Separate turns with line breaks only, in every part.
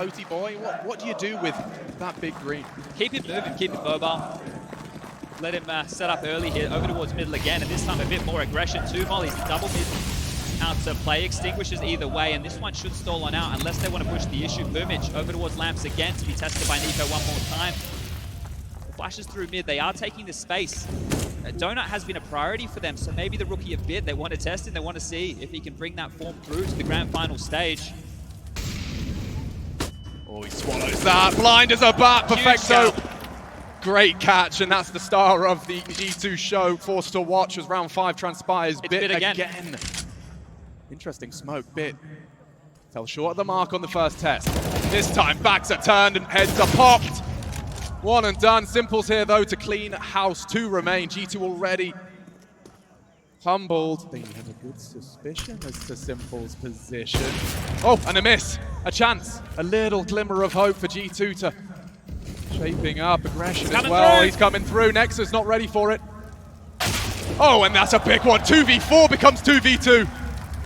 Oti boy, what do you do with that big green?
Keep him moving, keep him mobile. Let him set up early here, over towards middle again, and this time a bit more aggression. 2 mollies, double mid out to play. Extinguishes either way, and this one should stall on out unless they want to push the issue. Boomich over towards Lamps again to be tested by Nico one more time. Flashes through mid, they are taking the space. Donut has been a priority for them, so maybe the rookie a bit. They want to test him, they want to see if he can bring that form through to the grand final stage.
Oh, he swallows that. Blind as a bat. Perfecto. Great catch, and that's the star of the G2 show. Forced to watch as round 5 transpires. Bit again. Interesting smoke. Bit fell short of the mark on the first test. This time, backs are turned and heads are popped. 1 and done. Simples here, though, to clean house. 2 remain. G2 already humbled. They have a good suspicion as to Simple's position. Oh, and a miss. A chance. A little glimmer of hope for G2 to shaping up. Aggression as well. He's coming through. Nexus not ready for it. Oh, and that's a big one. 2v4 becomes 2v2.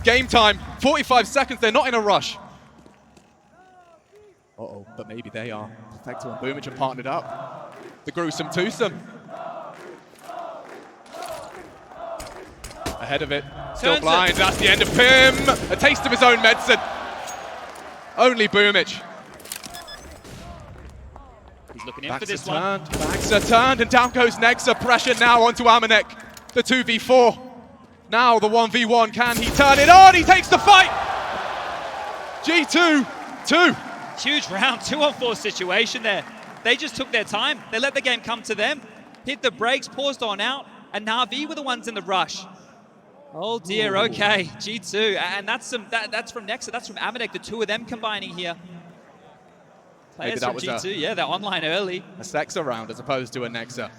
Game time. 45 seconds. They're not in a rush. Uh-oh, but maybe they are. Perfecto and Boomich have partnered up. The gruesome twosome. Ahead of it, still blind, that's the end of him. A taste of his own medicine. Only Boomich.
He's looking in for this one.
Backs are turned, and down goes Nexa. Pressure now onto Amanek. The 2v4. Now the 1v1, can he turn it on? He takes the fight! G2, 2.
Huge round, 2-on-4 situation there. They just took their time. They let the game come to them. Hit the brakes, paused on out, and Na'Vi were the ones in the rush. Oh dear, okay, G2, and that's from Nexa, that's from Amanek, the 2 of them combining here. Players from G2, yeah, they're online early.
A Sexa round as opposed to a Nexa.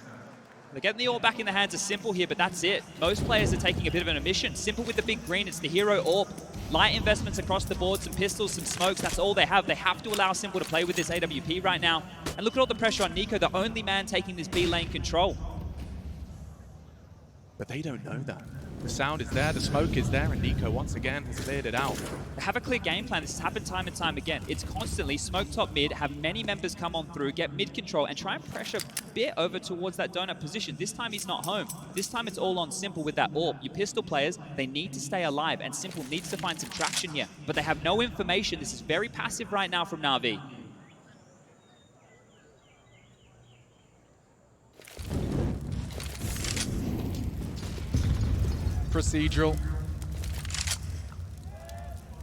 They're getting the orb back in the hands of Simple here, but that's it. Most players are taking a bit of an omission. Simple with the big green, it's the hero orb. Light investments across the board, some pistols, some smokes, that's all they have. They have to allow Simple to play with this AWP right now. And look at all the pressure on Nico, the only man taking this B lane control.
But they don't know that. The sound is there, the smoke is there, and Nico once again has cleared it out.
They have a clear game plan. This has happened time and time again. It's constantly smoke top mid, have many members come on through, get mid control, and try and pressure a bit over towards that donut position. This time he's not home. This time it's all on Simple with that orb. Your pistol players, they need to stay alive, and Simple needs to find some traction here. But they have no information. This is very passive right now from Na'Vi.
Procedural.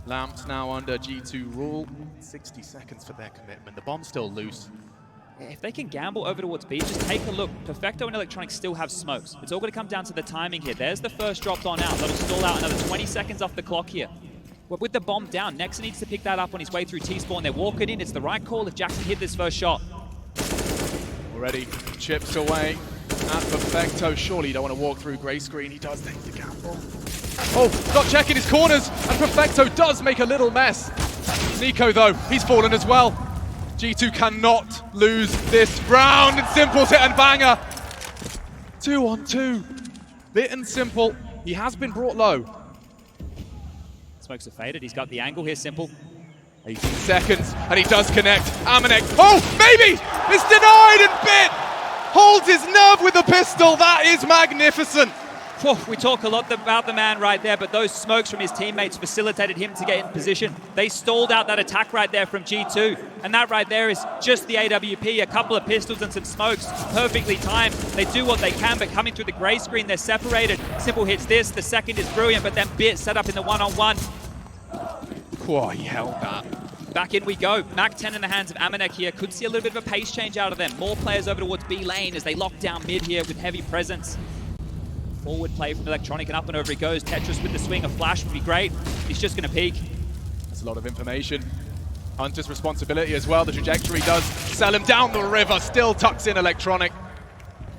Lamps now under G2 rule. 60 seconds for their commitment. The bomb's still loose.
If they can gamble over towards B, just take a look. Perfecto and Electronic still have smokes. It's all going to come down to the timing here. There's the first dropped on out. That'll stall out another 20 seconds off the clock here. But with the bomb down, Nexa needs to pick that up on his way through T-spawn. They're walking in. It's the right call if Jackson hit this first shot.
Already chips away at Perfecto. Surely you don't want to walk through grey screen. He does take the gamble. Oh, not checking his corners, and Perfecto does make a little mess. Nico, though, he's fallen as well. G2 cannot lose this round, and Simple's hit and banger. 2 on 2. Bit and Simple. He has been brought low.
Smokes are faded. He's got the angle here, Simple.
18 seconds, and he does connect. Amanek, oh, maybe! It's denied, and Bit holds his nerve with a pistol. That is magnificent.
We talk a lot about the man right there, but those smokes from his teammates facilitated him to get in position. They stalled out that attack right there from G2, and that right there is just the AWP, a couple of pistols and some smokes, perfectly timed. They do what they can, but coming through the grey screen, they're separated. Simple hits this, the second is brilliant, but then Bit set up in the one-on-one.
Whoa, he held that.
Back in we go. Mac 10 in the hands of Amanek here. Could see a little bit of a pace change out of them. More players over towards B lane as they lock down mid here with heavy presence. Forward play from Electronic, and up and over he goes. Tetris with the swing. A flash would be great. He's just going to peek.
That's a lot of information. Hunter's responsibility as well. The trajectory does sell him down the river. Still tucks in Electronic.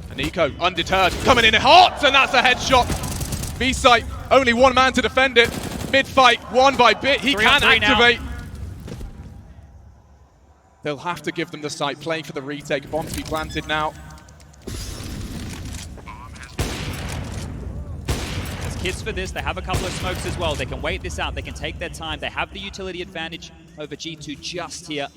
And Nico, undeterred, coming in hot, and that's a headshot. B-site, only one man to defend it. Mid-fight, won by Bit. He can activate. Now. They'll have to give them the site, playing for the retake. Bomb to be planted now.
There's kids for this. They have a couple of smokes as well. They can wait this out. They can take their time. They have the utility advantage. over G2 just here.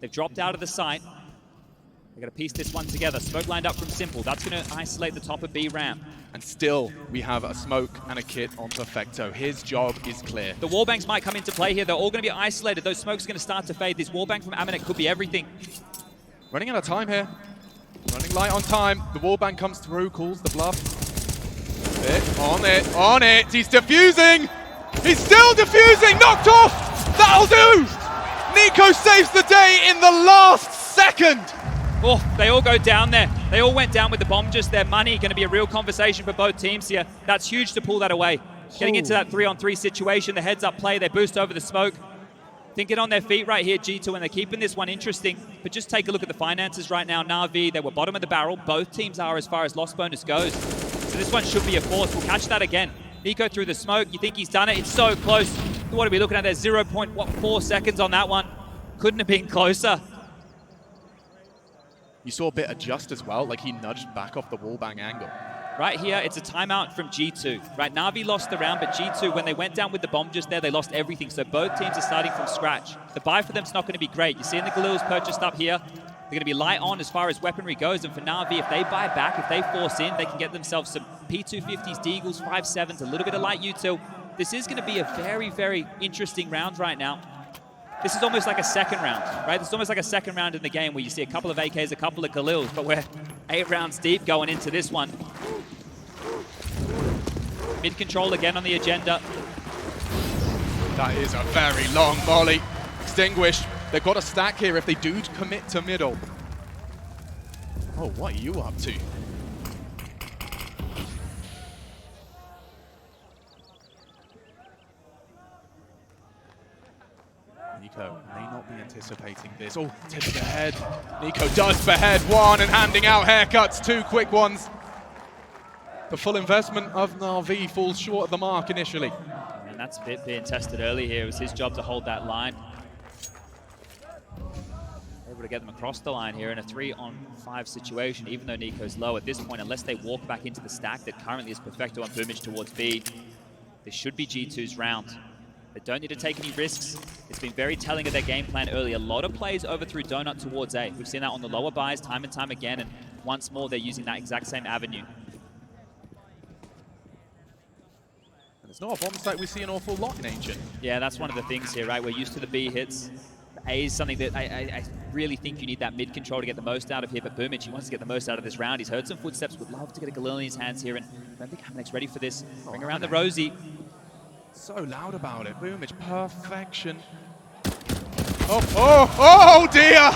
They've dropped out of the site. They're going to piece this one together. Smoke lined up from Simple. That's going to isolate the top of B ramp.
And still, we have a smoke and a kit on Perfecto. His job is clear.
The wallbangs might come into play here. They're all going to be isolated. Those smokes are going to start to fade. This wallbang from Amanek could be everything.
Running out of time here. Running light on time. The wallbang comes through, calls the bluff. On it. He's defusing. He's still defusing. Knocked off. That'll do. NiKo saves the day in the last second.
Oh, they all go down there. They all went down with the bomb just there. Money going to be a real conversation for both teams here. That's huge to pull that away. Getting into that 3-on-3 situation, the heads-up play, they boost over the smoke. Thinking on their feet right here, G2, and they're keeping this one interesting. But just take a look at the finances right now. Na'Vi, they were bottom of the barrel. Both teams are as far as loss bonus goes. So this one should be a force. We'll catch that again. NiKo through the smoke. You think he's done it? It's so close. What are we looking at there? 0.4 seconds on that one. Couldn't have been closer.
You saw a bit adjust as well, like he nudged back off the wallbang angle.
Right here, it's a timeout from G2. Right, Na'Vi lost the round, but G2, when they went down with the bomb just there, they lost everything. So both teams are starting from scratch. The buy for them is not going to be great. You're seeing the Galil's purchased up here. They're going to be light on as far as weaponry goes. And for Na'Vi, if they buy back, if they force in, they can get themselves some P250s, Deagles, 5.7s, a little bit of light util. This is going to be a very, very interesting round right now. This is almost like a second round, right? It's almost like a second round in the game where you see a couple of AKs, a couple of Galils, but we're 8 rounds deep going into this one. Mid-control again on the agenda.
That is a very long volley. Extinguished. They've got a stack here if they do commit to middle. Oh, what are you up to? NiKo may not be anticipating this. Oh, tip of the head. NiKo does behead one and handing out haircuts, 2 quick ones. The full investment of Na'Vi falls short of the mark initially.
And that's being tested early here. It was his job to hold that line. Able to get them across the line here in a 3-on-5 situation, even though NiKo's low at this point, unless they walk back into the stack that currently is Perfecto on Boomage towards B. This should be G2's round. They don't need to take any risks. It's been very telling of their game plan early. A lot of plays over through Donut towards A. We've seen that on the lower buys time and time again, and once more they're using that exact same avenue.
And it's not a bomb site we see an awful lot in Ancient.
Yeah, that's one of the things here, right? We're used to the B hits. The A is something that I really think you need that mid-control to get the most out of here, but Boomage, he wants to get the most out of this round. He's heard some footsteps, would love to get a Galil in his hands here, and I don't think Amanek's ready for this. Bring around the Rosie.
So loud about it. Boomage, perfection. Oh dear!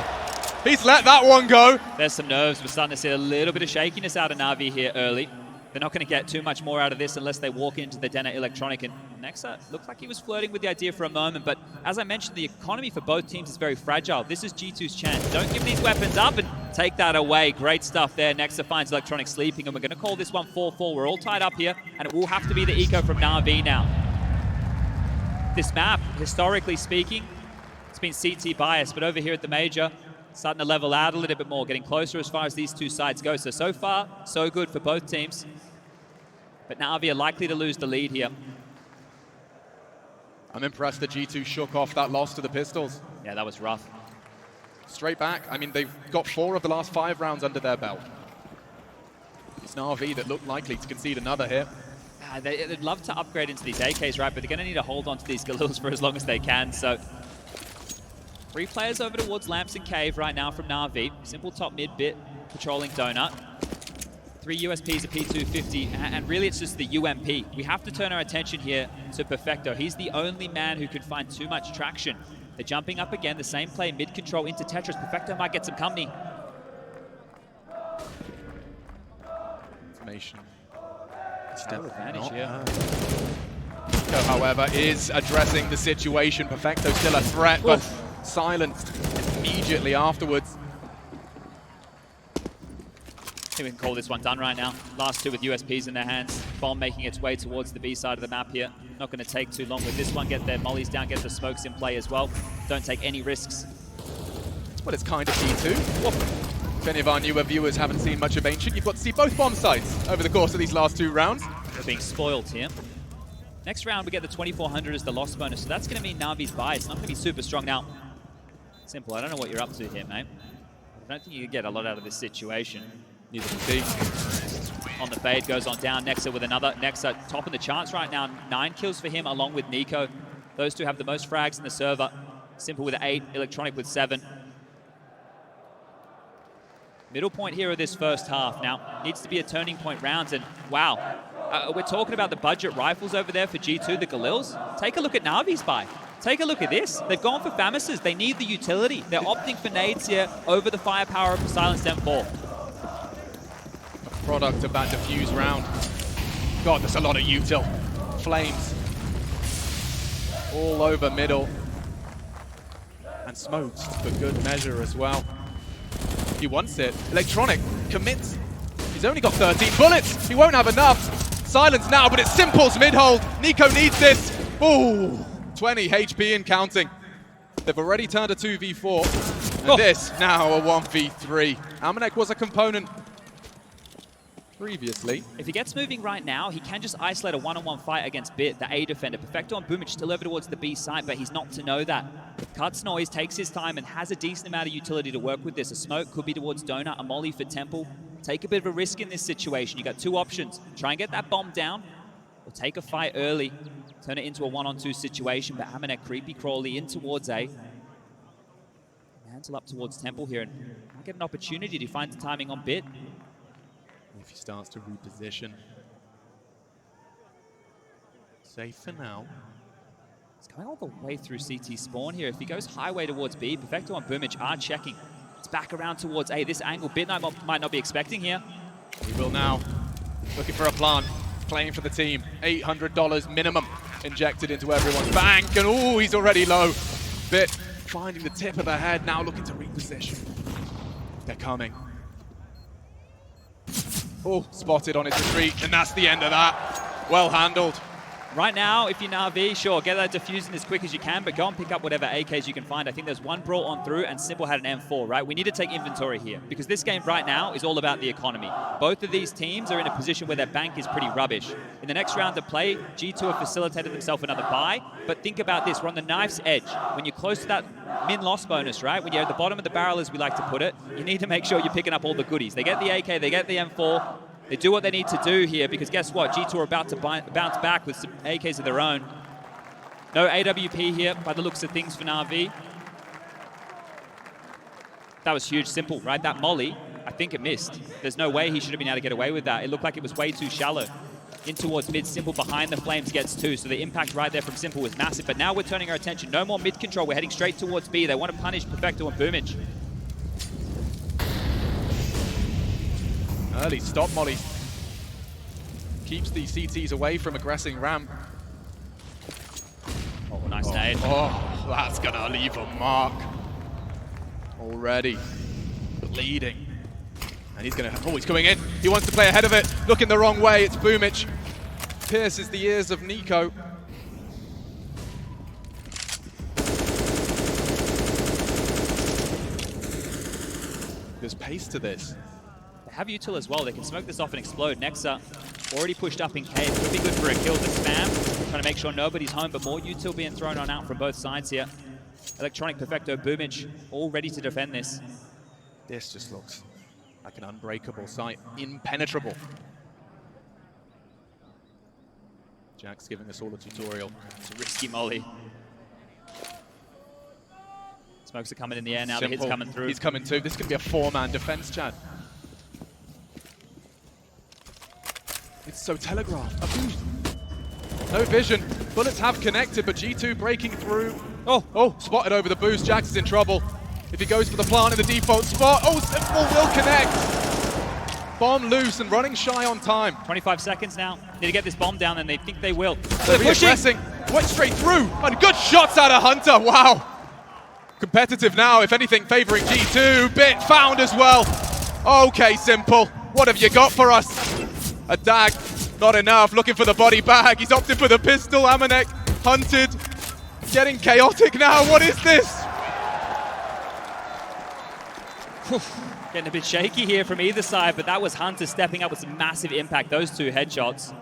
He's let that one go.
There's some nerves. We're starting to see a little bit of shakiness out of Na'Vi here early. They're not going to get too much more out of this unless they walk into the Denner Electronic. And Nexa looked like he was flirting with the idea for a moment. But as I mentioned, the economy for both teams is very fragile. This is G2's chance. Don't give these weapons up and take that away. Great stuff there. Nexa finds Electronic sleeping. And we're going to call this one 4-4. We're all tied up here. And it will have to be the eco from Na'Vi now. This map, historically speaking, it's been CT biased. But over here at the Major, starting to level out a little bit more, getting closer as far as these two sides go. So far, so good for both teams. But Na'Vi are likely to lose the lead here.
I'm impressed that G2 shook off that loss to the Pistols.
Yeah, that was rough.
Straight back. I mean, they've got 4 of the last 5 rounds under their belt. It's Na'Vi that look likely to concede another here.
They'd love to upgrade into these AKs, right? But they're going to need to hold on to these Galils for as long as they can. So 3 players over towards Lamps and Cave right now from Na'Vi. Simple top mid bit, patrolling Donut. 3 USPs, a P250, and really it's just the UMP. We have to turn our attention here to Perfecto. He's the only man who can find too much traction. They're jumping up again, the same play, mid-control into Tetris. Perfecto might get some company.
Information.
Still advantage here.
NiKo, however, is addressing the situation. Perfecto still a threat, but silenced immediately afterwards.
I think we can call this one done right now. Last 2 with USPs in their hands. Bomb making its way towards the B side of the map here. Not going to take too long with this one. Get their mollies down, get the smokes in play as well. Don't take any risks.
Well, it's kind of G2. If any of our newer viewers haven't seen much of Ancient, you've got to see both bomb sites over the course of these last 2 rounds.
They're being spoiled here. Next round, we get the 2,400 as the loss bonus, so that's going to mean Na'Vi's buy. It's not going to be super strong now. Simple, I don't know what you're up to here, mate. I don't think you can get a lot out of this situation.
Neither can he.
On the fade, goes on down. Nexa with another. Nexa top of the charts right now. 9 kills for him, along with Nico. Those two have the most frags in the server. Simple with 8, Electronic with 7. Middle point here of this first half. Now, needs to be a turning point rounds, and wow. We're talking about the budget rifles over there for G2, the Galils. Take a look at Na'Vi's buy. Take a look at this. They've gone for Famis's. They need the utility. They're opting for nades here over the firepower of the Silenced M4.
A product of that diffuse round. God, there's a lot of util. Flames. All over middle. And smokes for good measure as well. He wants it. Electronic commits. He's only got 13 bullets. He won't have enough. Silence now, but it's Simple's mid-hold. Nico needs this. Ooh, 20 HP and counting. They've already turned a 2v4. And this now a 1v3. Amanek was a component previously.
If he gets moving right now, he can just isolate a one-on-one fight against Bit, the A defender. Perfecto on Boomich still over towards the B side, but he's not to know that. Cuts noise, takes his time, and has a decent amount of utility to work with this. A smoke could be towards Donut, a molly for Temple. Take a bit of a risk in this situation. You got 2 options. Try and get that bomb down, or take a fight early, turn it into a 1-on-2 situation. But Amanek creepy crawly in towards A. Mantle up towards Temple here, and might get an opportunity to find the timing on Bit.
If he starts to reposition. Safe for now.
He's going all the way through CT spawn here. If he goes highway towards B, Perfecto and Boomich are checking. It's back around towards A. This angle Bit might not be expecting here.
He will now. Looking for a plant. Playing for the team. $800 minimum injected into everyone's bank. And oh, he's already low. Bit finding the tip of the head. Now looking to reposition. They're coming. Oh, spotted on his retreat. And that's the end of that. Well handled.
Right now, if you're Na'Vi, sure, get that diffusing as quick as you can, but go and pick up whatever AKs you can find. I think there's one brought on through, and Simple had an M4, right? We need to take inventory here, because this game right now is all about the economy. Both of these teams are in a position where their bank is pretty rubbish. In the next round of play, G2 have facilitated themselves another buy, but think about this, we're on the knife's edge. When you're close to that min-loss bonus, right? When you're at the bottom of the barrel, as we like to put it, you need to make sure you're picking up all the goodies. They get the AK, they get the M4, they do what they need to do here, because guess what? G2 are about to bounce back with some AKs of their own. No AWP here by the looks of things for Na'Vi. That was huge. Simple, right? That molly, I think it missed. There's no way he should have been able to get away with that. It looked like it was way too shallow. In towards mid, Simple behind the flames gets 2, so the impact right there from Simple was massive. But now we're turning our attention. No more mid control. We're heading straight towards B. They want to punish Perfecto and Boomich.
Early stop molly. Keeps the CTs away from aggressing ramp.
Oh, nice nade.
Oh, that's gonna leave a mark. Already bleeding. And he's gonna, oh, he's coming in. He wants to play ahead of it. Looking the wrong way, it's Boomich. Pierces the ears of Nico. There's pace to this.
They have util as well. They can smoke this off and explode. Nexa already pushed up in cave. Could be good for a kill. The spam, trying to make sure nobody's home, but more util being thrown on out from both sides here. Electronic, Perfecto, Boomich, all ready to defend this.
This just looks like an unbreakable site. Impenetrable. Jack's giving us all a tutorial.
It's a risky molly. Smokes are coming in the air now.
Simple.
The hit's coming through.
He's coming too. This could be a 4-man defense, Chad. It's so telegraphed. No vision. Bullets have connected, but G2 breaking through. Oh, spotted over the boost. Jax is in trouble. If he goes for the plant in the default spot, oh, Simple will connect. Bomb loose and running shy on time.
25 seconds now. Need to get this bomb down, and they think they will.
They're pushing. Went straight through. And good shots out of Hunter. Wow. Competitive now, if anything, favoring G2. Bit found as well. Okay, Simple. What have you got for us? A dag, not enough. Looking for the body bag. He's opted for the pistol. Amanek hunted. Getting chaotic now. What is this?
Getting a bit shaky here from either side, but that was Hunter stepping up with some massive impact. Those 2 headshots.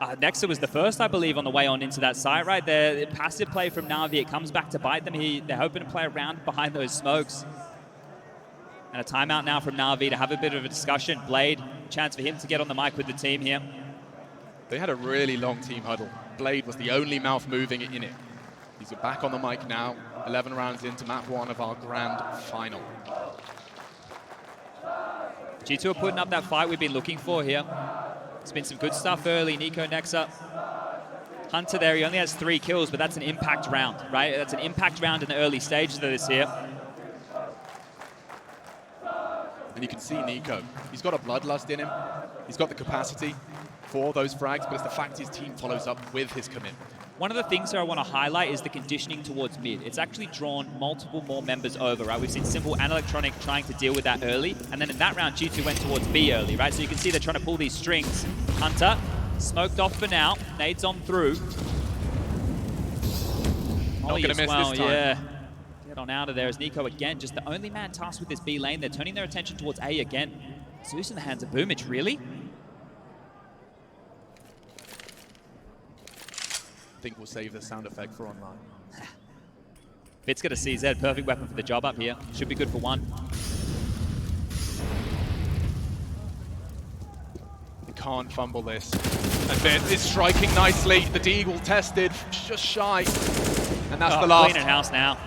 Nexa was the first, I believe, on the way on into that site right there. Passive play from Na'Vi. It comes back to bite them. They're hoping to play around behind those smokes. And a timeout now from Na'Vi to have a bit of a discussion. Blade, chance for him to get on the mic with the team here.
They had a really long team huddle. Blade was the only mouth moving in it. He's back on the mic now, 11 rounds into map 1 of our grand final.
G2 are putting up that fight we've been looking for here. It's been some good stuff early. Nico Nexa. Hunter there, he only has 3 kills, but that's an impact round, right? That's an impact round in the early stages of this here.
And you can see Nico. He's got a bloodlust in him. He's got the capacity for those frags, but it's the fact his team follows up with his commit.
One of the things that I want to highlight is the conditioning towards mid. It's actually drawn multiple more members over, right? We've seen Simple and Electronic trying to deal with that early, and then in that round, G2 went towards B early, right? So you can see they're trying to pull these strings. Hunter, smoked off for now. Nades on through.
Not going to miss this time.
Yeah. Get on out of there as Nico again, just the only man tasked with this B lane. They're turning their attention towards A again. Zeus in the hands of Boomich, really?
I think we'll save the sound effect for online.
Fit's got a CZ, perfect weapon for the job up here. Should be good for 1.
You can't fumble this. And Fit is striking nicely. The Deagle tested, just shy. And that's the last.
Cleaning house now.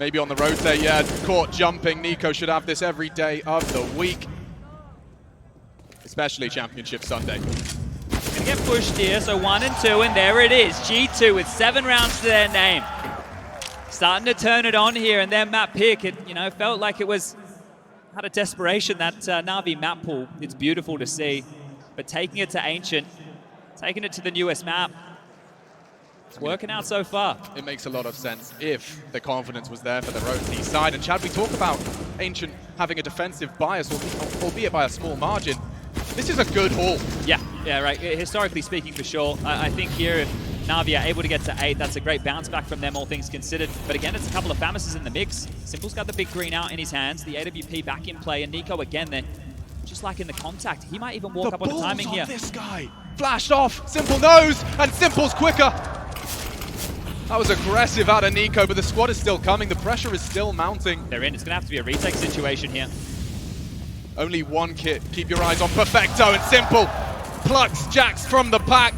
Maybe on the road there, yeah. Caught jumping. Nico should have this every day of the week. Especially Championship Sunday.
Gonna get pushed here, so 1 and 2, and there it is. G2 with 7 rounds to their name. Starting to turn it on here, and their map pick, it felt like it was out of desperation, that Na'Vi map pool. It's beautiful to see, but taking it to Ancient, taking it to the newest map, it's working out so far.
It makes a lot of sense if the confidence was there for the Road T side. And Chad, we talk about Ancient having a defensive bias, albeit by a small margin. This is a good haul.
Yeah, right. Historically speaking, for sure. I think here, if Na'Vi are able to get to 8, that's a great bounce back from them, all things considered. But again, it's a couple of Famises in the mix. Simple's got the big green out in his hands, the AWP back in play, and Nico again there, just like in the contact. He might even walk up on the timing here.
This guy flashed off. Simple knows, and Simple's quicker. That was aggressive out of Nico, but the squad is still coming. The pressure is still mounting.
They're in. It's going to have to be a retake situation here.
Only 1 kit. Keep your eyes on Perfecto, and Simple plucks Jax from the pack.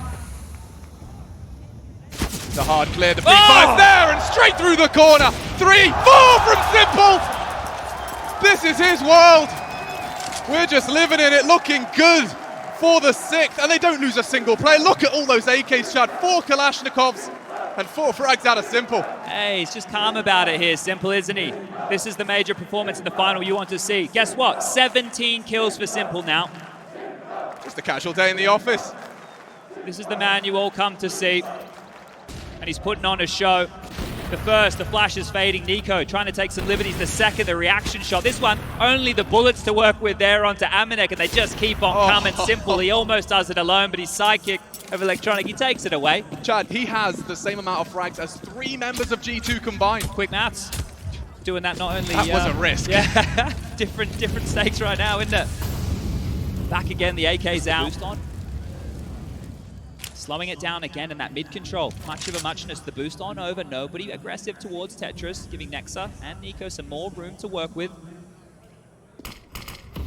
The hard clear. The B5 there, and straight through the corner. 3, 4 from Simple. This is his world. We're just living in it, looking good for the 6th, and they don't lose a single play. Look at all those AKs, Chad. 4 Kalashnikovs. And 4 frags out of Simple.
Hey, he's just calm about it here, Simple, isn't he? This is the major performance in the final you want to see. Guess what? 17 kills for Simple now.
Just a casual day in the office.
This is the man you all come to see. And he's putting on a show. The first, the flash is fading. Nico trying to take some liberties. The second, the reaction shot. This one, only the bullets to work with there onto Amanek, and they just keep on coming. Simple, he almost does it alone, but his sidekick of Electronic, he takes it away.
Chad, he has the same amount of frags as 3 members of G2 combined.
Quick maths. Doing that not only...
That was a risk.
Yeah, different stakes right now, isn't it? Back again, the AK's out. Boost on. Slowing it down again in that mid control. Much of a muchness. The boost on over. Nobody aggressive towards Tetris, giving Nexa and Nico some more room to work with.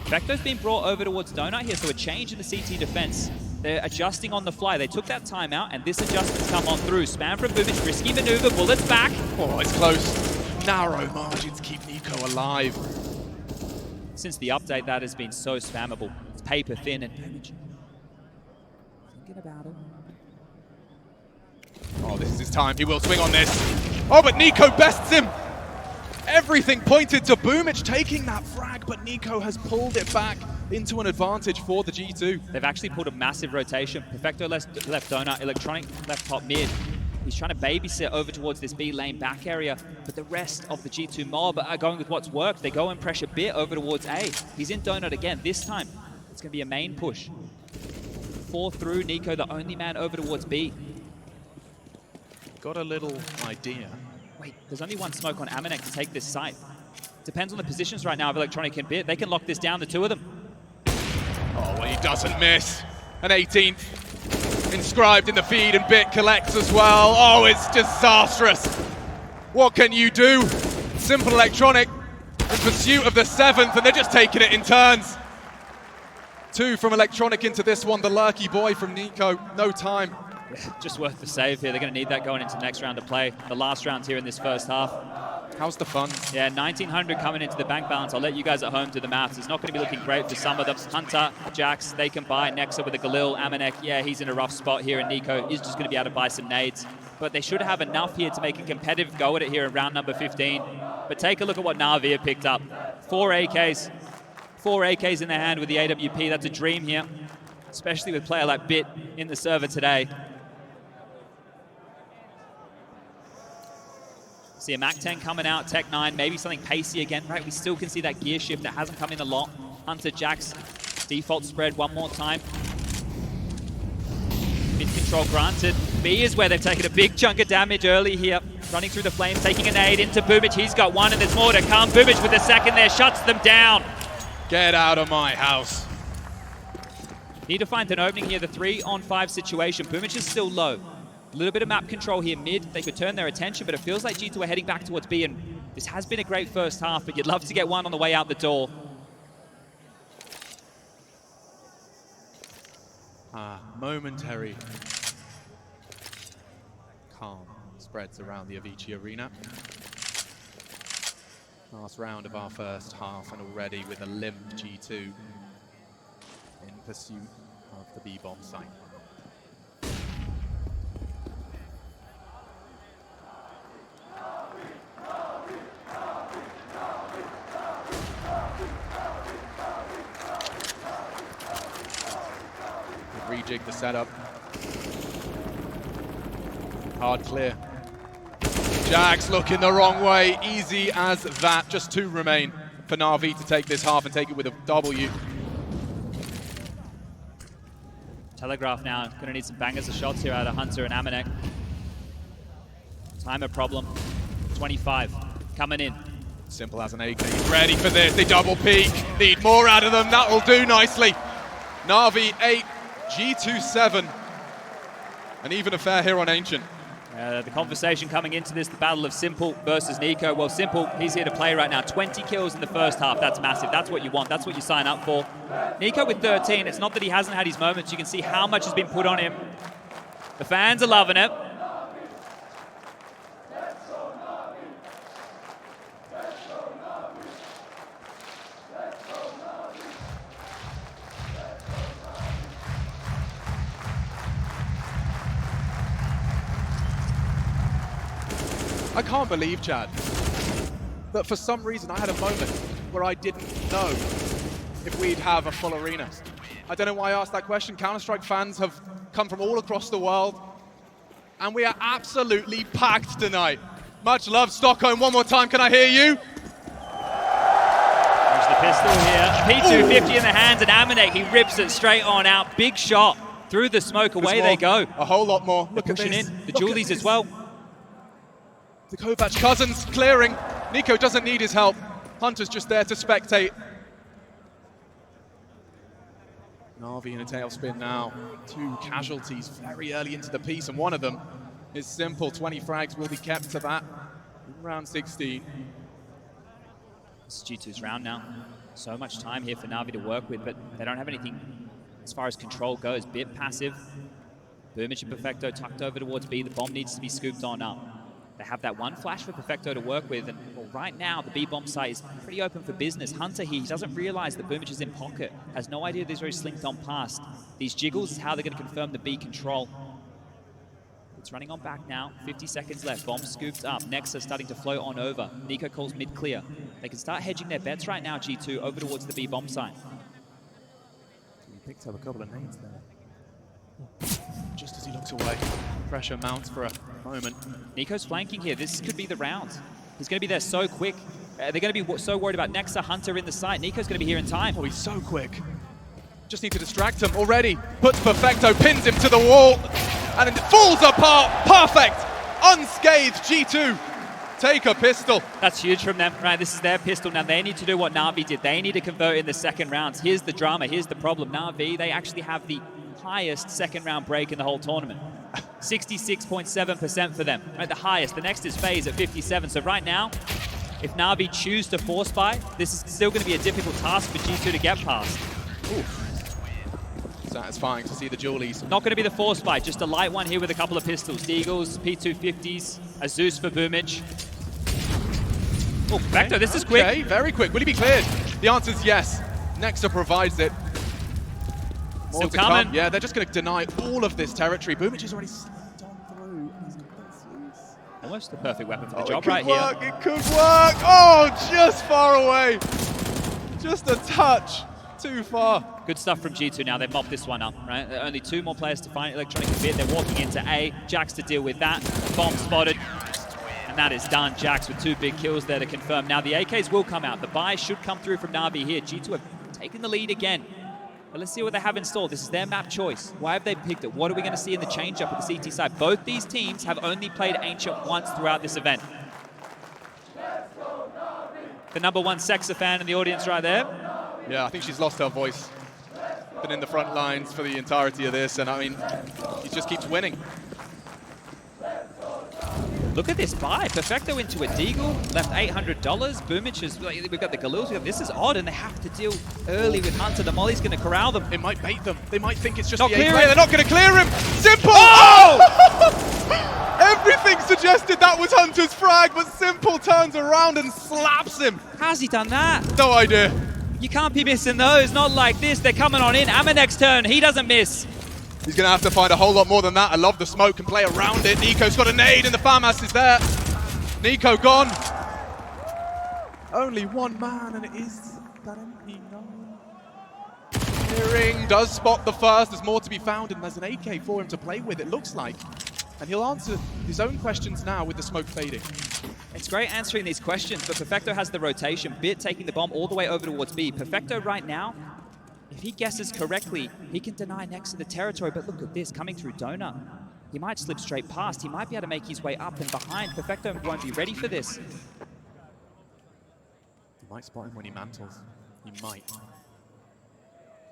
Vecto's been brought over towards Donut here, so a change in the CT defense. They're adjusting on the fly. They took that timeout, and this adjustment's come on through. Spam from Boomich, risky maneuver, bullets back.
Oh, it's close. Narrow margins keep Nico alive.
Since the update, that has been so spammable. It's paper thin, and Boomich thinking about it.
Oh, this is his time. He will swing on this. Oh, but Nico bests him. Everything pointed to Boomich taking that frag, but Nico has pulled it back into an advantage for the G2.
They've actually pulled a massive rotation. Perfecto left Donut, Electronic left top mid. He's trying to babysit over towards this B lane back area, but the rest of the G2 mob are going with what's worked. They go and pressure bit over towards A. He's in Donut again. This time, it's going to be a main push. 4 through, Nico, the only man over towards B.
Got a little idea.
Wait, there's only 1 smoke on Amanek to take this site. Depends on the positions right now of Electronic and Bit. They can lock this down, the 2 of them.
Oh, well, he doesn't miss. An 18th. inscribed in the feed, and Bit collects as well. Oh, it's disastrous. What can you do? Simple Electronic in pursuit of the 7th, and they're just taking it in turns. 2 from Electronic into this one, the lurky boy from Nico, no time.
Just worth the save here. They're going to need that going into the next round of play. The last round here in this first half.
How's the funds?
Yeah, 1,900 coming into the bank balance. I'll let you guys at home do the maths. It's not going to be looking great for some of them. Hunter, Jax, they can buy. Nexa with a Galil, Amanek, yeah, he's in a rough spot here, and Nico is just going to be able to buy some nades. But they should have enough here to make a competitive go at it here in round number 15. But take a look at what Na'Vi have picked up. 4 AKs. 4 AKs in their hand with the AWP. That's a dream here, especially with a player like Bit in the server today. See a Mac-10 coming out, Tech 9, maybe something pacey again, right? We still can see that gear shift that hasn't come in a lot. Hunter, Jax, default spread one more time. Mid control granted. B is where they've taken a big chunk of damage early here. Running through the flames, taking a nade into Boomich. He's got one and there's more to come. Boomich with the second there, shuts them down.
Get out of my house.
Need to find an opening here, the 3-on-5 situation. Boomich is still low. A little bit of map control here mid. They could turn their attention, but it feels like G2 are heading back towards B, and this has been a great first half, but you'd love to get one on the way out the door.
Momentary calm spreads around the Avicii arena. Last round of our first half, and already with a limp G2 in pursuit of the B-bomb site. Rejig the setup. Hard clear. Jax looking the wrong way. Easy as that. Just 2 remain for Na'Vi to take this half and take it with a W.
Telegraph now. Going to need some bangers of shots here out of Hunter and Amanek. Timer problem. 25. Coming in.
Simple as an AK. Ready for this. They double peek. Need more out of them. That'll do nicely. Na'Vi 8. G2 7, and even a fair here on Ancient.
The conversation coming into this, the battle of Simple versus Nico. Well, Simple, he's here to play right now. 20 kills in the first half, that's massive. That's what you want, that's what you sign up for. Nico with 13, it's not that he hasn't had his moments. You can see how much has been put on him. The fans are loving it.
I can't believe, Chad, that for some reason I had a moment where I didn't know if we'd have a full arena. I don't know why I asked that question. Counter-Strike fans have come from all across the world, and we are absolutely packed tonight. Much love, Stockholm. One more time, can I hear you?
There's the pistol here. P250 in the hands, and Amanek, he rips it straight on out. Big shot through the smoke. Away they go.
A whole lot more. Look at
Pushing
this.
in. The Julies as well.
The Kovac cousins clearing. Nico doesn't need his help. Hunter's just there to spectate. Na'Vi in a tailspin now. 2 casualties very early into the piece, and one of them is Simple. 20 frags will be kept to that in round 16.
This is G2's round now. So much time here for Na'Vi to work with, but they don't have anything as far as control goes. Bit passive. Boomich and Perfecto tucked over towards B. The bomb needs to be scooped on up. They have that one flash for Perfecto to work with, and well, right now the B-bomb site is pretty open for business. Hunter here, he doesn't realize that Boomich is in pocket, has no idea there's very slinked on past. These jiggles is how they're going to confirm the B control. It's running on back now, 50 seconds left, bomb scooped up, Nexa starting to float on over. Nico calls mid-clear. They can start hedging their bets right now, G2, over towards the B-bomb site.
He picked up a couple of nades there. Just as he looks away, pressure mounts for a moment.
Nico's flanking here. This could be the round. He's going to be there so quick. They're going to be so worried about Nexa, Hunter in the site. Nico's going to be here in time.
Oh, he's so quick. Just need to distract him already. Puts Perfecto, pins him to the wall, and it falls apart. Perfect. Unscathed G2. Take a pistol.
That's huge from them, right? This is their pistol. Now they need to do what Na'Vi did. They need to convert in the second rounds. Here's the drama. Here's the problem. Na'Vi, they actually have the highest second round break in the whole tournament. 66.7% for them, right, the highest. The next is FaZe at 57. So right now, if Na'Vi choose to force buy, this is still going to be a difficult task for G2 to get past.
Ooh. Satisfying to see the Julies.
Not going to be the force buy, just a light one here with a couple of pistols. Deagles, P250s, a Zeus for Boomage. Oh, Perfecto, this is quick.
Okay, very quick. Will he be cleared? The answer is yes. Nexa provides it. More
Still
to
coming.
come. Yeah, they're just going to deny all of this territory. Boomage is already slipped on through. He's got Zeus.
Almost the perfect weapon for the job right
here.
here.
It could work. Oh, just far away. Just a touch. Too far.
Good stuff from G2 now. They've mopped this one up, right? There are only 2 more players to find Electronic a bit. They're walking into A. Jax to deal with that. Bomb spotted. And that is done. Jax with 2 big kills there to confirm. Now the AKs will come out. The buy should come through from Na'Vi here. G2 have taken the lead again. But let's see what they have installed. This is their map choice. Why have they picked it? What are we going to see in the change-up with the CT side? Both these teams have only played Ancient once throughout this event. The #1 Sexa fan in the audience right there.
Yeah, I think she's lost her voice. Been in the front lines for the entirety of this, and I mean, he just keeps winning.
Look at this buy. Perfecto into a Deagle, left $800. Boomage is, we've got the Galils. This is odd, and they have to deal early with Hunter. The Molly's going to corral them.
It might bait them. They might think it's just
Not
the
clear
A.
it.
They're not going to clear him. Simple.
Oh!
Everything suggested that was Hunter's frag, but Simple turns around and slaps him.
How's he done that?
No idea.
You can't be missing those. Not like this. They're coming on in. Amanex turn. He doesn't miss.
He's going to have to find a whole lot more than that. I love the smoke and play around it. Nico's got a nade and the FAMAS is there. Nico gone. Only one man and it is that MP9. Clearing does spot the first. There's more to be found and there's an AK for him to play with, it looks like. And he'll answer his own questions now with the smoke fading.
It's great answering these questions, but Perfecto has the rotation. Bit taking the bomb all the way over towards B. Perfecto right now, if he guesses correctly, he can deny Nexa the territory, but look at this, coming through Donut. He might slip straight past. He might be able to make his way up and behind. Perfecto won't be ready for this.
He might spot him when he mantles. He might.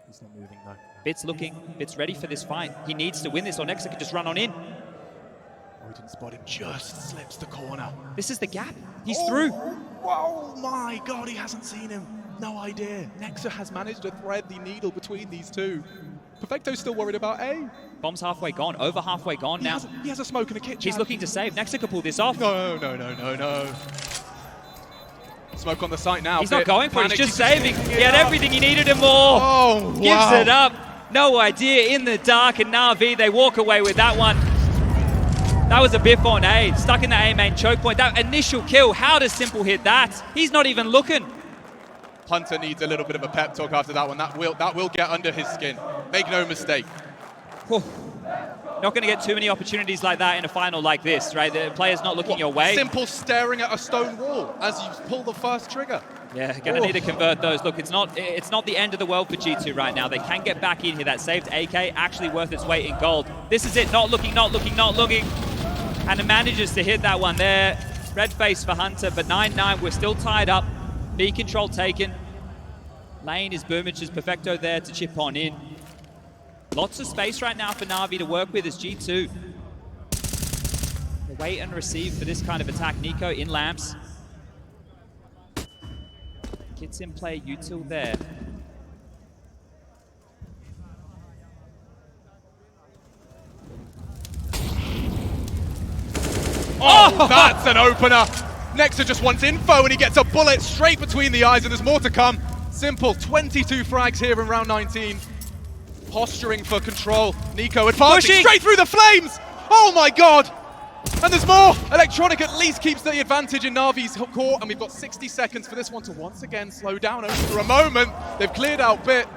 He's not moving though.
Bit's looking. Bit's ready for this fight. He needs to win this or Nexa could just run on in.
Oh, he didn't spot him. Just slips the corner.
This is the gap. He's through.
Oh my God, he hasn't seen him. No idea. Nexa has managed to thread the needle between these two. Perfecto's still worried about A.
Bomb's halfway gone. Over halfway gone now.
He has a smoke in a kitchen.
He's looking to save. Nexa could pull this off.
No. Smoke on the site now.
He's not going for it. He's just saving.
He
He had everything. He needed and more.
Oh, wow.
Gives it up. No idea. In the dark, and Na'Vi, they walk away with that one. That was a biff on A. Stuck in the A main choke point. That initial kill, how does Simple hit that? He's not even looking.
Hunter needs a little bit of a pep talk after that one. That will get under his skin. Make no mistake.
Whew. Not going to get too many opportunities like that in a final like this, right? The player's not looking your way.
Simple staring at a stone wall as you pull the first trigger.
Yeah, going to need to convert those. Look, it's not the end of the world for G2 right now. They can get back in here. That saved AK, actually worth its weight in gold. This is it. Not looking. And it manages to hit that one there. Red face for Hunter, but 9-9. We're still tied up. B control taken. Lane is Boomage's. Perfecto there to chip on in. Lots of space right now for Na'Vi to work with as G2. Wait and receive for this kind of attack. Nico in lamps. Gets in play, util there.
Oh, that's an opener. Nexa just wants info and he gets a bullet straight between the eyes and there's more to come. Simple, 22 frags here in round 19. Posturing for control. Nico advancing straight through the flames. Oh my God. And there's more. Electronic at least keeps the advantage in Na'Vi's court, and we've got 60 seconds for this one to once again slow down only for a moment. They've cleared out Bit.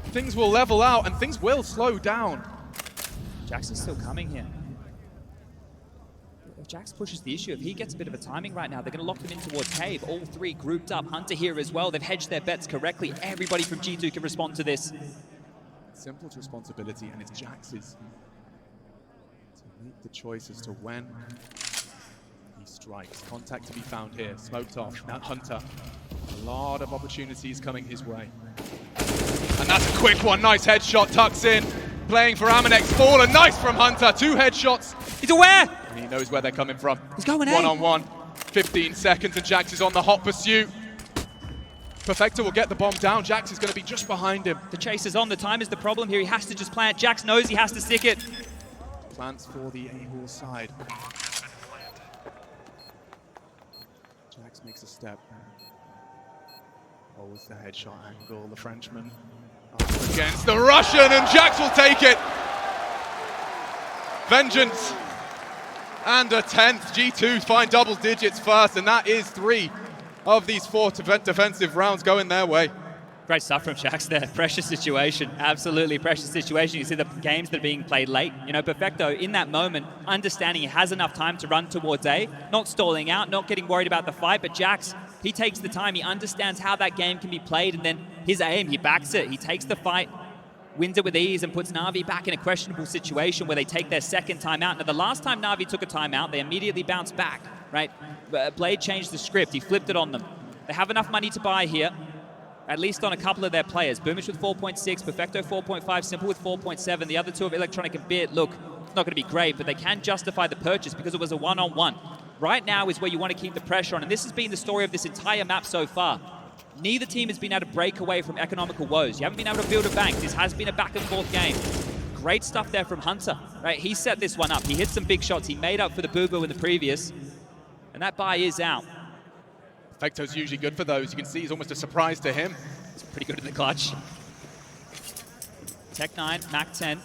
Things will level out and things will slow down.
Jackson's still coming here. If Jax pushes the issue, if he gets a bit of a timing right now, they're going to lock them in towards Cave. All three grouped up. Hunter here as well. They've hedged their bets correctly. Everybody from G2 can respond to this.
Simple's responsibility, and it's Jax's to make the choice as to when he strikes. Contact to be found here. Smoked off. Now Hunter. A lot of opportunities coming his way. And that's a quick one. Nice headshot, tucks in. Playing for Amanek's Fallen. Nice from Hunter. 2 headshots.
He's aware.
And he knows where they're coming from.
He's going A.
One-on-one. 15 seconds and Jax is on the hot pursuit. Perfecto will get the bomb down. Jax is going to be just behind him.
The chase is on. The time is the problem here. He has to just plant. Jax knows he has to stick it.
Plants for the A-Hall side. Jax makes a step. Oh, with the headshot angle, the Frenchman up against the Russian, and Jax will take it. Vengeance and a 10th. G2 find double digits first, and that is 3 of these 4 defensive rounds going their way.
Great stuff from Jax there. Precious situation. Absolutely precious situation. You see the games that are being played late. You know, Perfecto, in that moment, understanding he has enough time to run towards A, not stalling out, not getting worried about the fight, but Jax, he takes the time, he understands how that game can be played, and then his aim, he backs it. He takes the fight, wins it with ease, and puts Na'Vi back in a questionable situation where they take their second timeout. Now, the last time Na'Vi took a timeout, they immediately bounced back, right? Blade changed the script. He flipped it on them. They have enough money to buy here, at least on a couple of their players. Boomich with 4.6, Perfecto 4.5, Simple with 4.7. The other 2 of Electronic and Bit, look, it's not going to be great, but they can justify the purchase because it was a one-on-one. Right now is where you want to keep the pressure on, and this has been the story of this entire map so far. Neither team has been able to break away from economical woes. You haven't been able to build a bank. This has been a back-and-forth game. Great stuff there from Hunter, right? He set this one up. He hit some big shots. He made up for the boo-boo in the previous, and that buy is out.
Perfecto's usually good for those. You can see he's almost a surprise to him.
It's pretty good in the clutch. Tech 9, Mac 10.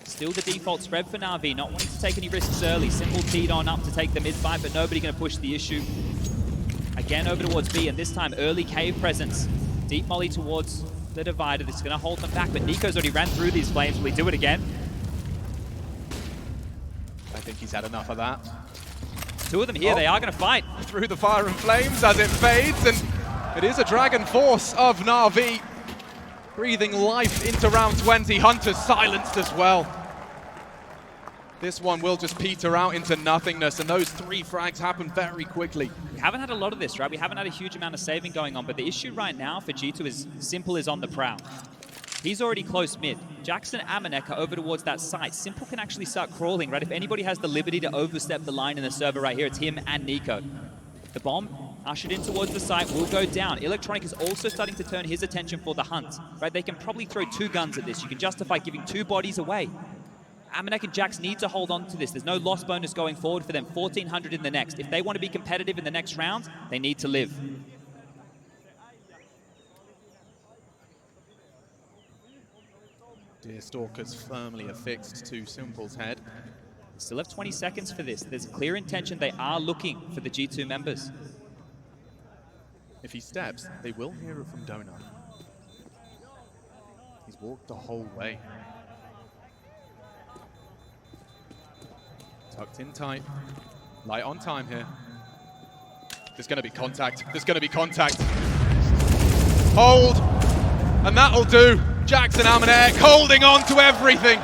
Still the default spread for Na'Vi, not wanting to take any risks early. Simple teed on up to take the mid-fight, but nobody going to push the issue. Again over towards B, and this time early cave presence. Deep molly towards the divider. This is going to hold them back, but Nico's already ran through these flames. Will he do it again?
I think he's had enough of that.
2 of them here, they are going to fight.
Through the fire and flames as it fades, and it is a Dragon Force of Na'Vi breathing life into round 20. Hunter's silenced as well. This one will just peter out into nothingness, and those 3 frags happen very quickly.
We haven't had a lot of this, right? We haven't had a huge amount of saving going on, but the issue right now for G2 is Simple is on the prowl. He's already close mid. Jackson and Amanek are over towards that site. Simple can actually start crawling, right? If anybody has the liberty to overstep the line in the server right here, it's him and Nico. The bomb ushered in towards the site will go down. Electronic is also starting to turn his attention for the hunt, right? They can probably throw 2 guns at this. You can justify giving 2 bodies away. Amanek and Jax need to hold on to this. There's no loss bonus going forward for them. 1,400 in the next. If they want to be competitive in the next round, they need to live.
Deerstalker's firmly affixed to Simple's head.
Still have 20 seconds for this. There's a clear intention. They are looking for the G2 members.
If he steps, they will hear it from Donut. He's walked the whole way. Tucked in tight. Light on time here. There's going to be contact. There's going to be contact. Hold. And that'll do. Jackson Amanek holding on to everything.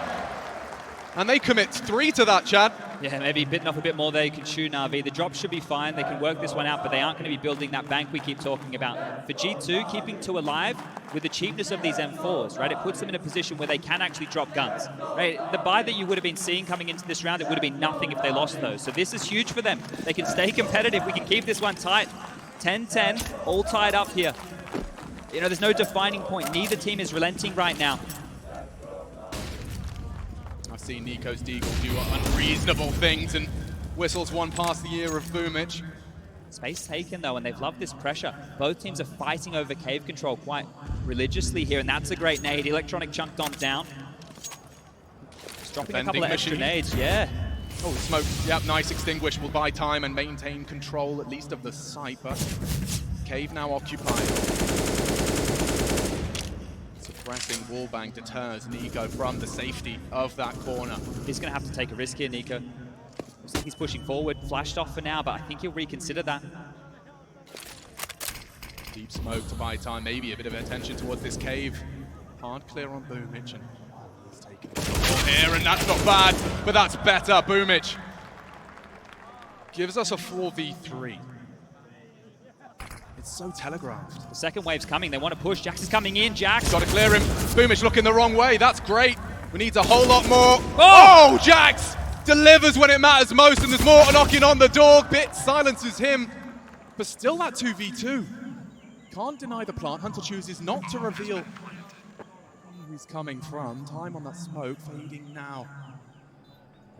And they commit 3 to that, Chad.
Yeah, maybe bitten off a bit more there. You can shoot Na'Vi. The drop should be fine. They can work this one out, but they aren't going to be building that bank we keep talking about. For G2, keeping 2 alive with the cheapness of these M4s, right? It puts them in a position where they can actually drop guns, right? The buy that you would have been seeing coming into this round, it would have been nothing if they lost those. So this is huge for them. They can stay competitive. We can keep this one tight. 10-10, all tied up here. You know, there's no defining point. Neither team is relenting right now.
I've seen Nico's Deagle do unreasonable things and whistles one past the ear of Boomich.
Space taken though, and they've loved this pressure. Both teams are fighting over cave control quite religiously here, and that's a great nade. Electronic chunked on down. Just dropping a couple of extra nades, yeah.
Oh, smoke, yep, nice extinguish will buy time and maintain control at least of the site, but cave now occupied. Suppressing wallbang deters Nico from the safety of that corner.
He's going to have to take a risk here, Nico. Looks like he's pushing forward, flashed off for now, but I think he'll reconsider that.
Deep smoke to buy time, maybe a bit of attention towards this cave. Hard clear on Boomich, and he's taking the ball here, and that's not bad, but that's better. Boomich gives us a 4v3. It's so telegraphed.
The second wave's coming. They want to push. Jax is coming in. Jax.
Got to clear him. Boomich looking the wrong way. That's great. We need a whole lot more. Oh, Jax delivers when it matters most, and there's more knocking on the door. Bit silences him, but still that 2v2. Can't deny the plant. Hunter chooses not to reveal who he's coming from. Time on that smoke, fading now.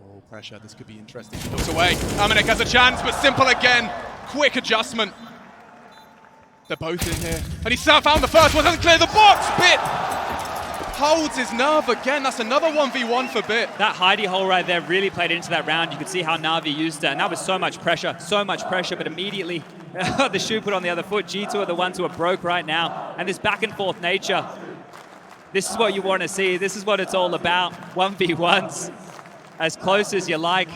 Oh, pressure. This could be interesting. He looks away. Amanek has a chance, but Simple again. Quick adjustment. They're both in here. And he found the first one, doesn't clear the box. Bit holds his nerve again. That's another 1v1 for Bit.
That hidey hole right there really played into that round. You could see how Na'Vi used it. And that was so much pressure, but immediately the shoe put on the other foot. G2 are the ones who are broke right now. And this back and forth nature, this is what you want to see. This is what it's all about. 1v1s, as close as you like.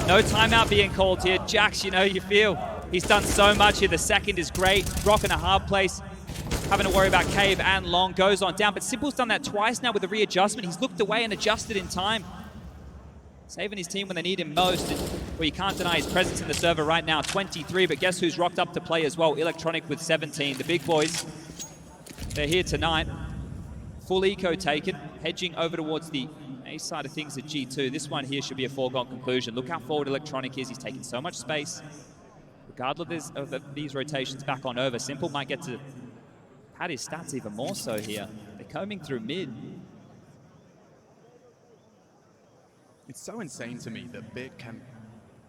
No timeout being called here. Jax, you know, you feel he's done so much here. The second is great. Rock in a hard place. Having to worry about Cave and Long goes on down. But Simple's done that twice now with the readjustment. He's looked away and adjusted in time. Saving his team when they need him most. Well, you can't deny his presence in the server right now. 23, but guess who's rocked up to play as well? Electronic with 17. The big boys, they're here tonight. Full eco taken. Hedging over towards the A side of things at G2. This one here should be a foregone conclusion. Look how forward Electronic is. He's taking so much space. Regardless of these rotations back on over, Simple might get to pad his stats even more so here. They're combing through mid.
It's so insane to me that Bit can...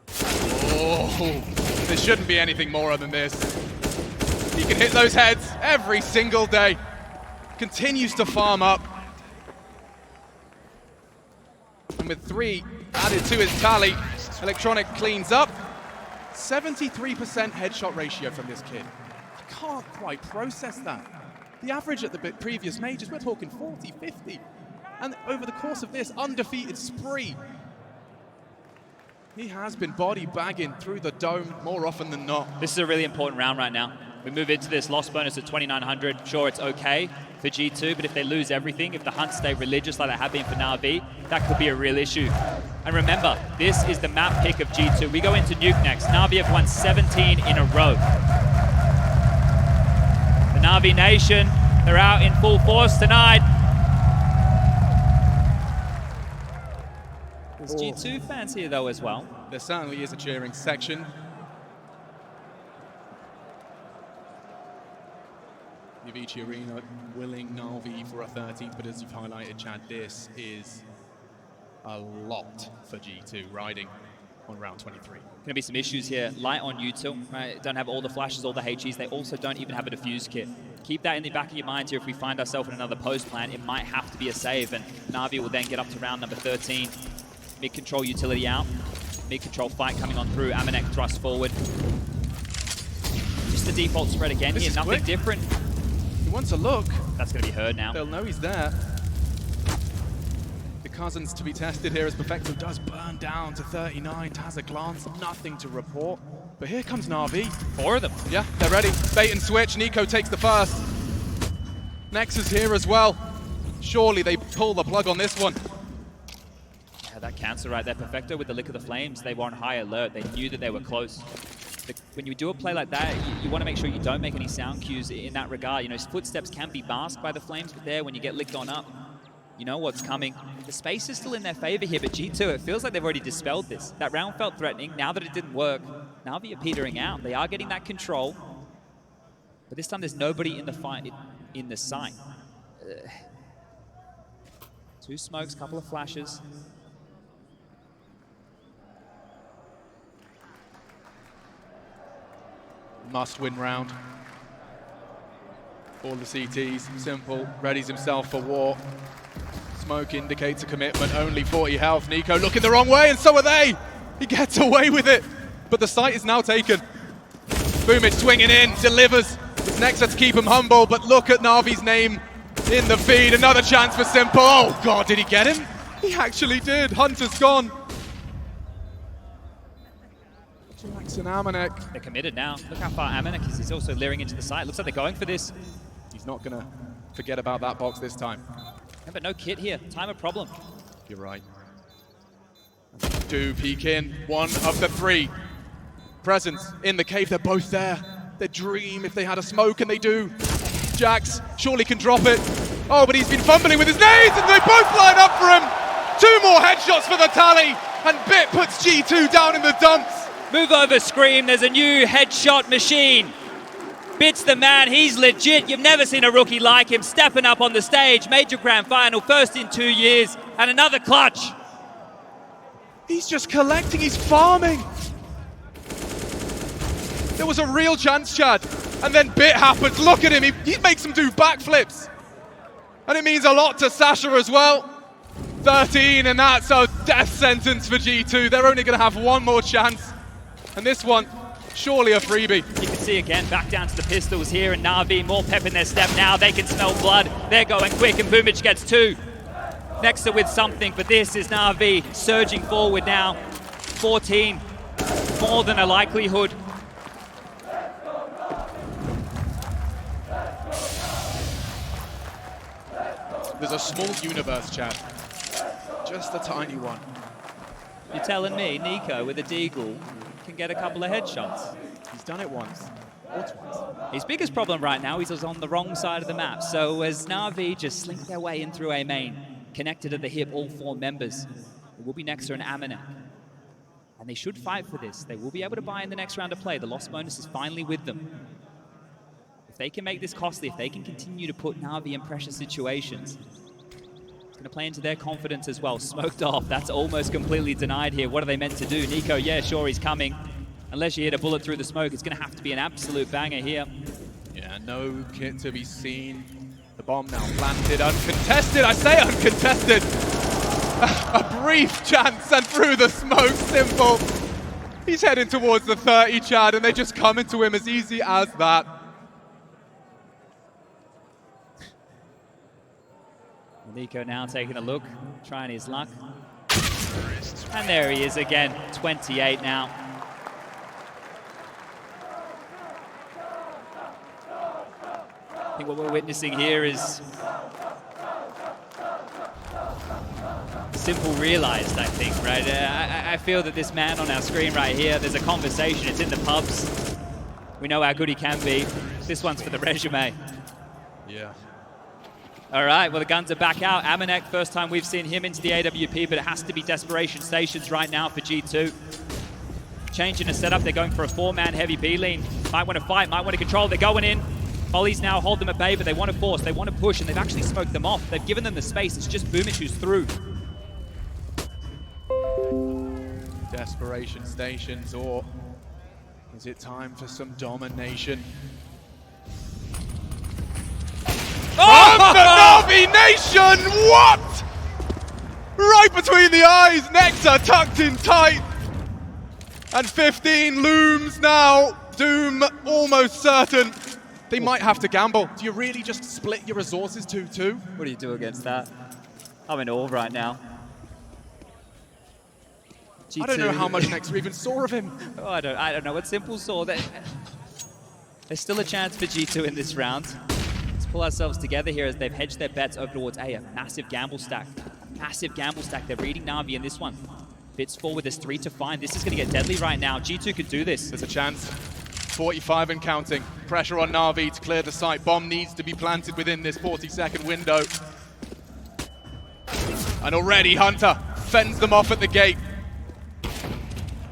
Oh, there shouldn't be anything more than this. He can hit those heads every single day. Continues to farm up. And with 3 added to his tally, Electronic cleans up. 73% headshot ratio from this kid. I can't quite process that. The average at the previous majors, we're talking 40, 50. And over the course of this undefeated spree, he has been body bagging through the dome more often than not.
This is a really important round right now. We move into this loss bonus at 2,900. Sure, it's okay for G2, but if they lose everything, if the Hunts stay religious like they have been for Na'Vi, that could be a real issue. And remember, this is the map pick of G2. We go into Nuke next. Na'Vi have won 17 in a row. The Na'Vi Nation, they're out in full force tonight. There's G2 fans here though as well.
There certainly is a cheering section. Yavici Arena willing Na'Vi for a 13th, but as you've highlighted, Chad, this is a lot for G2 riding on round 23.
Going to be some issues here. Light on util, right? Don't have all the flashes, all the HEs. They also don't even have a defuse kit. Keep that in the back of your mind here. If we find ourselves in another post plan, it might have to be a save, and Na'Vi will then get up to round number 13. Mid-control utility out. Mid-control fight coming on through. Amanek thrust forward. Just the default spread again here. Nothing
quick.
different.
He wants a look.
That's going to be heard now.
They'll know he's there. The cousins to be tested here as Perfecto does burn down to 39. Has a glance, nothing to report. But here comes Na'Vi.
4 of them.
Yeah, they're ready. Bait and switch. Nico takes the first. Nexus here as well. Surely they pull the plug on this one.
Yeah, that cancel right there. Perfecto with the lick of the flames. They were on high alert. They knew that they were close. When you do a play like that, you want to make sure you don't make any sound cues in that regard. You know, his footsteps can be masked by the flames, but there, when you get licked on up, you know what's coming. The space is still in their favor here, but G2, it feels like they've already dispelled this. That round felt threatening. Now that it didn't work, Na'Vi are petering out. They are getting that control, but this time there's nobody in the fight, in the sight. 2 smokes, couple of flashes.
Must-win round. All the CTs, Simple, readies himself for war. Smoke indicates a commitment, only 40 health. Nico looking the wrong way, and so are they! He gets away with it, but the site is now taken. Boomich swinging in, delivers. It's Nexa to keep him humble, but look at Na'Vi's name in the feed. Another chance for Simple. Oh God, did he get him? He actually did. Hunter's gone. Jax and Amanek.
They're committed now. Look how far Amanek is. He's also leering into the site. Looks like they're going for this.
He's not going to forget about that box this time.
Yeah, but no kit here. Time of problem.
You're right. Do peek in. One of the 3 presents in the cave. They're both there. their dream if they had a smoke, and they do. Jax surely can drop it. Oh, but he's been fumbling with his nades, and they both line up for him. 2 more headshots for the tally, and Bit puts G2 down in the dumps.
Move over, Scream. There's a new headshot machine. Bit's the man. He's legit. You've never seen a rookie like him. Stepping up on the stage. Major Grand Final. First in 2 years. And another clutch.
He's just collecting. He's farming. There was a real chance, Chad. And then Bit happens. Look at him. He makes him do backflips. And it means a lot to Sasha as well. 13, and that's a death sentence for G2. They're only going to have one more chance. And this one, surely a freebie.
You can see again, back down to the pistols here, and Na'Vi more pep in their step now. They can smell blood. They're going quick, and Boomich gets 2. Nexa with something, but this is Na'Vi surging forward now. 14, more than a likelihood.
There's a small universe, Chad. Just a tiny one.
You're telling me Nico with a deagle can get a couple of headshots?
He's done it once, or twice.
His biggest problem right now is he's on the wrong side of the map. So as Na'Vi just slink their way in through A main, connected at the hip, all 4 members, it will be Nexa and Amanek. And they should fight for this. They will be able to buy in the next round of play. The loss bonus is finally with them. If they can make this costly, if they can continue to put Na'Vi in pressure situations, it's going to play into their confidence as well. Smoked off. That's almost completely denied here. What are they meant to do? Nico, yeah, sure, he's coming. Unless you hit a bullet through the smoke, it's going to have to be an absolute banger here.
Yeah, no kit to be seen. The bomb now planted, uncontested. I say uncontested. A brief chance and through the smoke, simple. He's heading towards the 30, Chad, and they just come into him as easy as that.
Nico now taking a look, trying his luck. And there he is again, 28 now. I think what we're witnessing here is Simple realized, I think, right? I feel that this man on our screen right here, there's a conversation, it's in the pubs. We know how good he can be. This one's for the resume.
Yeah.
All right, well, the guns are back out. Amanek, first time we've seen him into the AWP, but it has to be desperation stations right now for G2. Changing the setup, they're going for a 4-man heavy B-lean. Might want to fight, might want to control, they're going in. Hollies now hold them at bay, but they want to force, they want to push, and they've actually smoked them off. They've given them the space, it's just Boomich who's through.
Desperation stations, or is it time for some domination?
Oh!
From the Na'Vi Nation, what? Right between the eyes, Nexa tucked in tight. And 15 looms now, doom almost certain. They might have to gamble. Do you really just split your resources 2-2?
What do you do against that? I'm in awe right now.
G2. I don't know how much Nexa even saw of him.
Oh, I don't know what Simple saw. There's still a chance for G2 in this round. Let's pull ourselves together here as they've hedged their bets over towards A. A massive gamble stack. Massive gamble stack. They're reading Na'Vi in this one. Bits forward, there's 3 to find. This is going to get deadly right now. G2 could do this.
There's a chance. 45 and counting. Pressure on Na'Vi to clear the site. Bomb needs to be planted within this 40-second window. And already Hunter fends them off at the gate.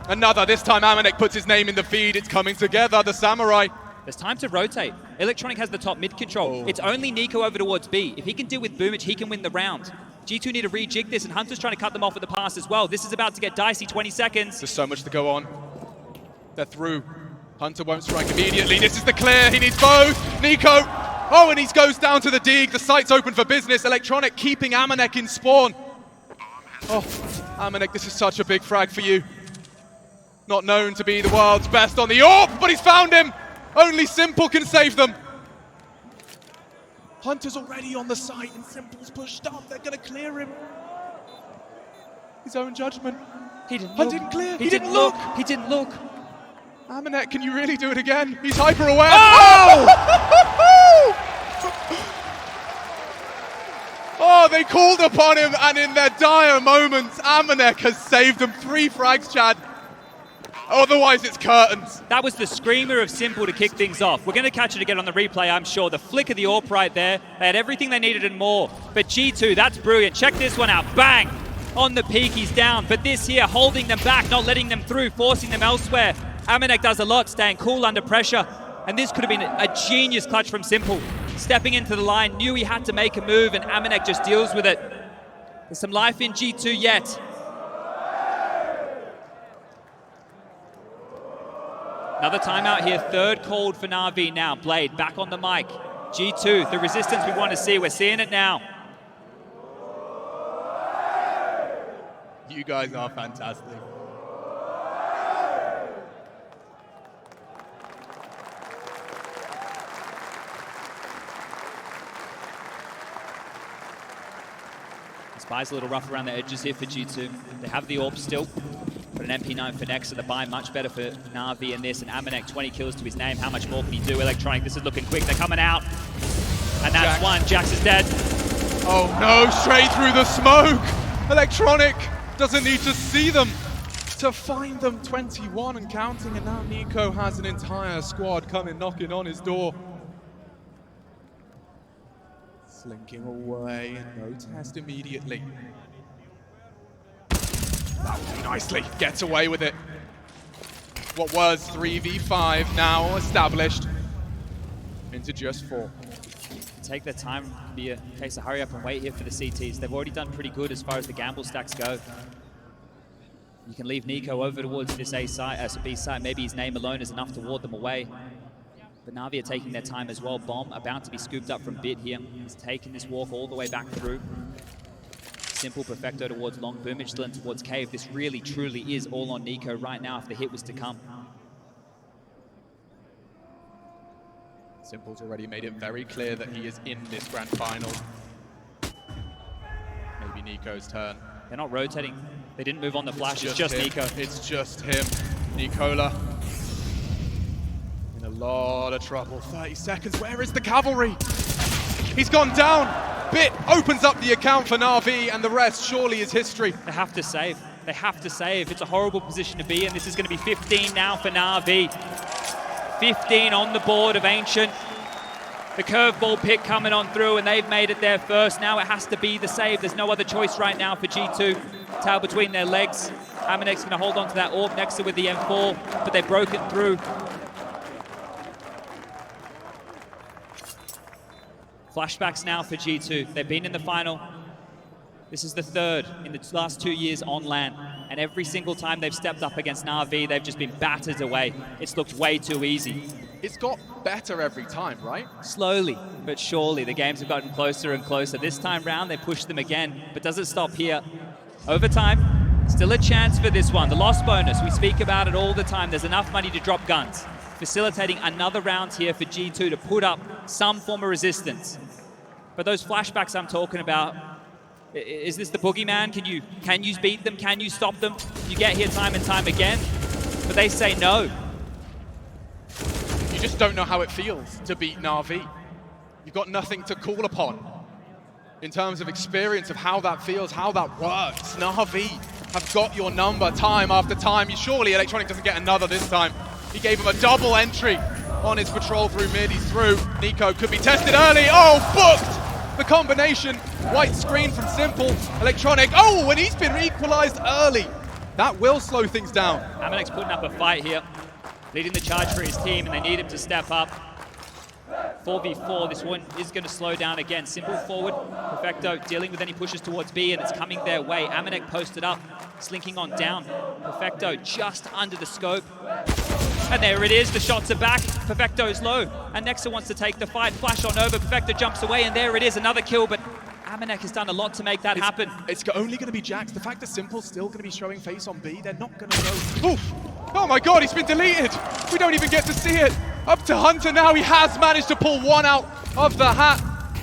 Another, this time Amanek puts his name in the feed. It's coming together, the Samurai.
There's time to rotate. Electronic has the top mid control. It's only Nico over towards B. If he can deal with Boomich, he can win the round. G2 need to rejig this, and Hunter's trying to cut them off at the pass as well. This is about to get dicey, 20 seconds.
There's so much to go on. They're through. Hunter won't strike immediately. This is the clear, he needs both. Nico, oh, and he goes down to the dig. The site's open for business. Electronic keeping Amanek in spawn. Oh, Amanek, this is such a big frag for you. Not known to be the world's best on the AWP, but he's found him. Only Simple can save them. Hunter's already on the site and Simple's pushed up. They're going to clear him. His own judgment.
He didn't
Hunter
look.
didn't clear.
He didn't look. He didn't look.
Amanek, can you really do it again? He's hyper aware.
Oh!
Oh, they called upon him, and in their dire moments, Amanek has saved them. 3 frags, Chad. Otherwise, it's curtains.
That was the screamer of Simple to kick things off. We're going to catch it again on the replay, I'm sure. The flick of the AWP right there. They had everything they needed and more. But G2, that's brilliant. Check this one out. Bang! On the peak, he's down. But this here, holding them back, not letting them through, forcing them elsewhere. Amanek does a lot, staying cool under pressure. And this could have been a genius clutch from Simple. Stepping into the line, knew he had to make a move, and Amanek just deals with it. There's some life in G2 yet. Another timeout here, third called for Na'Vi now. Blade back on the mic. G2, the resistance we want to see, we're seeing it now.
You guys are fantastic.
Spy's a little rough around the edges here for G2. They have the AWP still, but an MP9 for Nexa, the buy much better for Na'Vi in this, and Amanek 20 kills to his name. How much more can he do? Electronic, this is looking quick. They're coming out, and that's
Jax.
one. Jax is dead.
Oh no, straight through the smoke. Electronic doesn't need to see them to find them. 21 and counting, and now Nico has an entire squad coming knocking on his door. Slinking away, no test immediately. Nicely, gets away with it. What was 3v5 now established into just 4.
Take their time, be a case of hurry up and wait here for the CTs. They've already done pretty good as far as the gamble stacks go. You can leave Nico over towards this A site, B site. Maybe his name alone is enough to ward them away. But Na'Vi are taking their time as well. Bomb about to be scooped up from Bit here. He's taking this walk all the way back through. Simple Perfecto towards Long, Boomage still in towards Cave. This really, truly is all on Nico right now if the hit was to come.
Simple's already made it very clear that he is in this grand final. Maybe Nico's turn.
They're not rotating. They didn't move on the flash. It's just
him.
Nico.
It's just him. Nicola in a lot of trouble. 30 seconds. Where is the cavalry? He's gone down. Bit opens up the account for Na'Vi, and the rest surely is history.
They have to save. They have to save. It's a horrible position to be in. This is going to be 15 now for Na'Vi. 15 on the board of Ancient. The curveball pick coming on through, and they've made it there first. Now it has to be the save. There's no other choice right now for G2. Tail between their legs. Amanek's going to hold on to that AWP next to with the M4, but they've broken through. Flashbacks now for G2. They've been in the final. This is the third in the last 2 years on LAN. And every single time they've stepped up against Na'Vi, they've just been battered away. It's looked way too easy.
It's got better every time, right?
Slowly, but surely, the games have gotten closer and closer. This time round, they pushed them again, but doesn't stop here. Overtime, still a chance for this one. The loss bonus, we speak about it all the time. There's enough money to drop guns. Facilitating another round here for G2 to put up some form of resistance. But those flashbacks I'm talking about, is this the boogeyman? Can you beat them? Can you stop them? You get here time and time again, but they say no.
You just don't know how it feels to beat Na'Vi. You've got nothing to call upon in terms of experience of how that feels, how that works. Na'Vi have got your number time after time. Surely Electronic doesn't get another this time. He gave him a double entry on his patrol through mid. He's through. Nico could be tested early. Oh, booked! The combination, white screen from Simple, Electronic. Oh, and he's been equalized early. That will slow things down.
Amanek's putting up a fight here, leading the charge for his team, and they need him to step up. 4v4, this one is going to slow down again. Simple forward, Perfecto dealing with any pushes towards B, and it's coming their way. Amanek posted up, slinking on down. Perfecto just under the scope. And there it is, the shots are back. Perfecto's low, and Nexa wants to take the fight. Flash on over, Perfecto jumps away, and there it is, another kill, but Amanek has done a lot to make that happen.
It's only going to be Jax. The fact that Simple's still going to be showing face on B, they're not going to go. Oof! Oh my god, he's been deleted! We don't even get to see it! Up to Hunter now, he has managed to pull one out of the hat.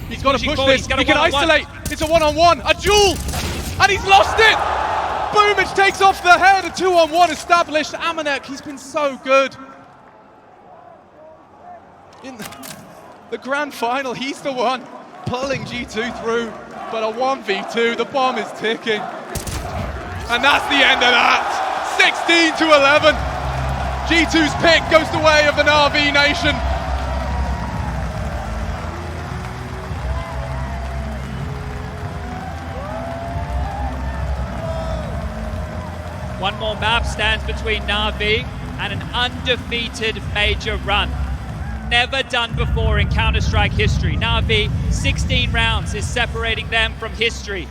He's got to push this, he can isolate. It's a one-on-one, a duel! And he's lost it! Boomage takes off the head, a 2-on-1 established. Amanek, he's been so good. In the grand final, he's the one pulling G2 through, but a 1v2, the bomb is ticking. And that's the end of that. 16-11. G2's pick goes the way of the Na'Vi Nation.
One more map stands between Na'Vi and an undefeated major run. Never done before in Counter-Strike history. Na'Vi, 16 rounds is separating them from history.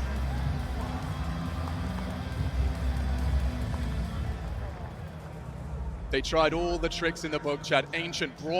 They tried all the tricks in the book, Chad. Ancient brought